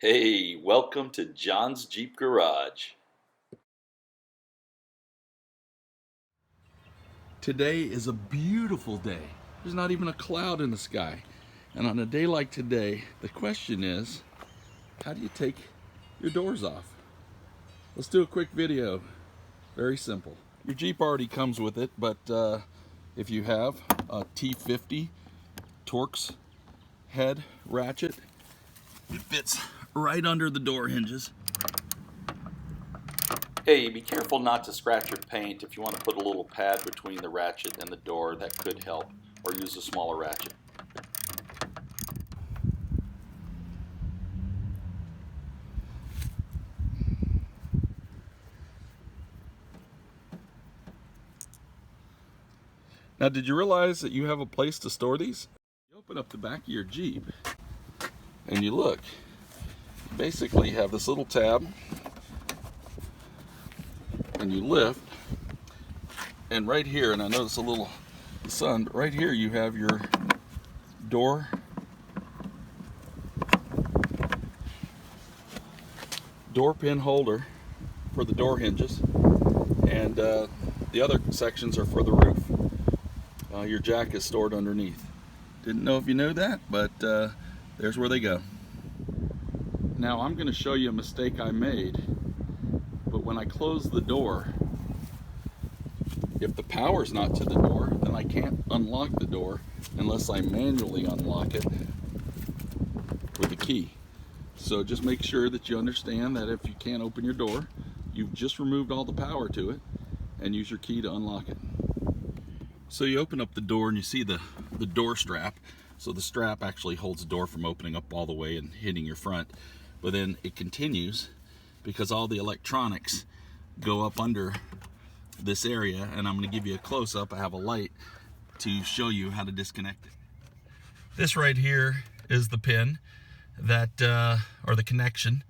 Hey, welcome to John's Jeep Garage. Today is a beautiful day. There's not even a cloud in the sky. And on a day like today, the question is, how do you take your doors off? Let's do a quick video. Very simple. Your Jeep already comes with it, but if you have a T50 Torx head ratchet, it fits right under the door hinges. Hey, be careful not to scratch your paint. If you want to put a little pad between the ratchet and the door, that could help, or use a smaller ratchet. Now, did you realize that you have a place to store these? You open up the back of your Jeep and you look. You basically have this little tab and you lift, and right here, and I know it's a little sun, but right here you have your door pin holder for the door hinges, and the other sections are for the roof. Your jack is stored underneath. Didn't know if you knew that, but there's where they go. Now I'm going to show you a mistake I made, but when I close the door, if the power's not to the door, then I can't unlock the door unless I manually unlock it with a key. So just make sure that you understand that if you can't open your door, you've just removed all the power to it, and use your key to unlock it. So you open up the door and you see the door strap. So the strap actually holds the door from opening up all the way and hitting your front. But then it continues because all the electronics go up under this area, and I'm going to give you a close-up. I have a light to show you how to disconnect it. This right here is the pin that, or the connection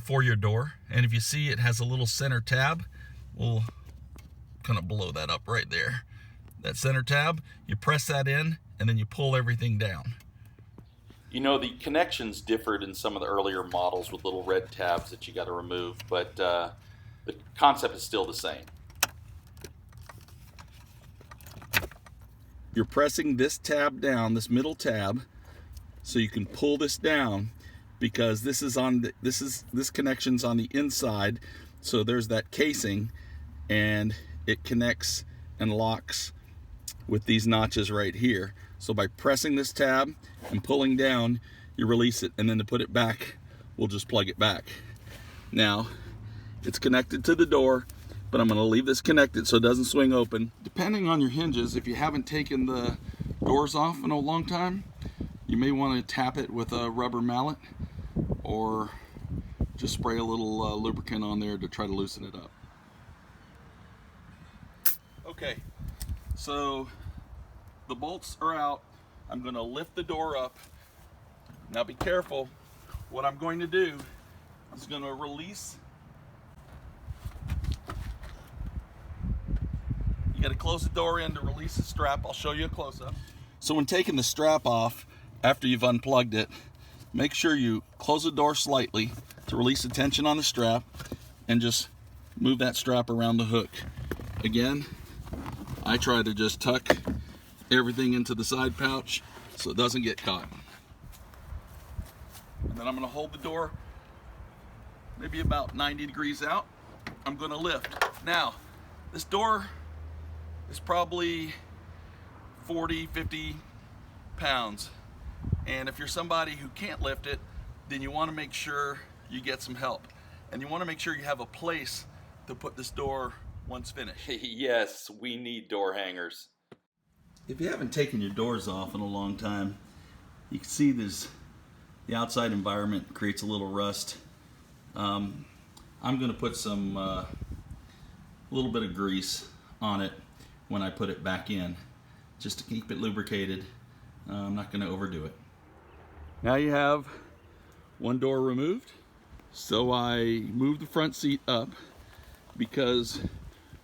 for your door. And if you see, it has a little center tab. We'll kind of blow that up right there. That center tab, you press that in and then you pull everything down. You know, the connections differed in some of the earlier models with little red tabs that you got to remove, but the concept is still the same. You're pressing this tab down, this middle tab, so you can pull this down, because this is on the, this connection's on the inside, so there's that casing, and it connects and locks with these notches right here. So by pressing this tab and pulling down, you release it, and then to put it back, we'll just plug it back. Now, it's connected to the door, but I'm gonna leave this connected so it doesn't swing open. Depending on your hinges, if you haven't taken the doors off in a long time, you may wanna tap it with a rubber mallet, or just spray a little lubricant on there to try to loosen it up. Okay, so the bolts are out. I'm going to lift the door up. Now be careful. What I'm going to do is going to release. You got to close the door in to release the strap. I'll show you a close-up. So when taking the strap off after you've unplugged it, make sure you close the door slightly to release the tension on the strap, and just move that strap around the hook. Again, I try to just tuck everything into the side pouch so it doesn't get caught. And then I'm going to hold the door maybe about 90 degrees out. I'm going to lift. Now, this door is probably 40, 50 pounds. And if you're somebody who can't lift it, then you want to make sure you get some help. And you want to make sure you have a place to put this door once finished. Yes, we need door hangers. If you haven't taken your doors off in a long time, you can see the outside environment creates a little rust. I'm going to put some little bit of grease on it when I put it back in, just to keep it lubricated. I'm not going to overdo it. Now you have one door removed. So I moved the front seat up because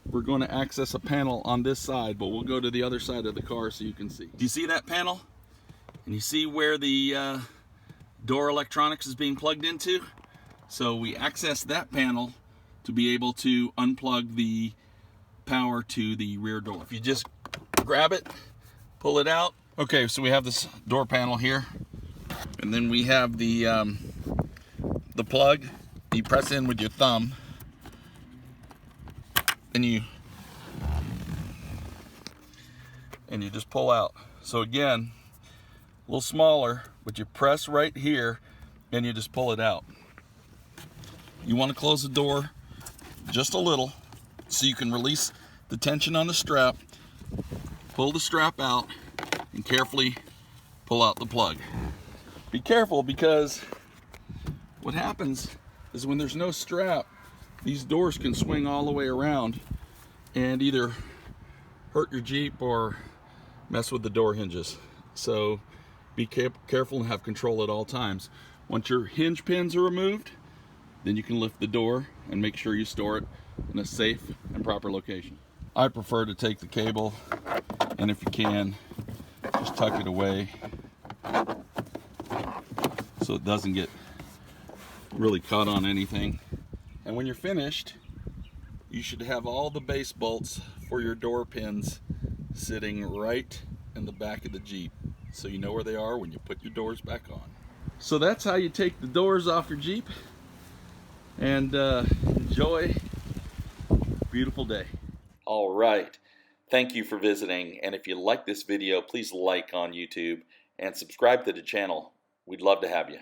we're going to access a panel on this side, but we'll go to the other side of the car so you can see. Do you see that panel? And you see where the door electronics is being plugged into. So we access that panel to be able to unplug the power to the rear door. If you just grab it, pull it out. Okay, so we have this door panel here, and then we have the plug. You press in with your thumb, and you just pull out. So again, a little smaller, but you press right here, and you just pull it out. You want to close the door just a little so you can release the tension on the strap, pull the strap out, and carefully pull out the plug. Be careful, because what happens is when there's no strap, these doors can swing all the way around and either hurt your Jeep or mess with the door hinges. So be careful and have control at all times. Once your hinge pins are removed, then you can lift the door and make sure you store it in a safe and proper location. I prefer to take the cable, and if you can, just tuck it away so it doesn't get really caught on anything. And when you're finished, you should have all the base bolts for your door pins sitting right in the back of the Jeep, so you know where they are when you put your doors back on. So that's how you take the doors off your Jeep and enjoy a beautiful day. All right. Thank you for visiting. And if you like this video, please like on YouTube and subscribe to the channel. We'd love to have you.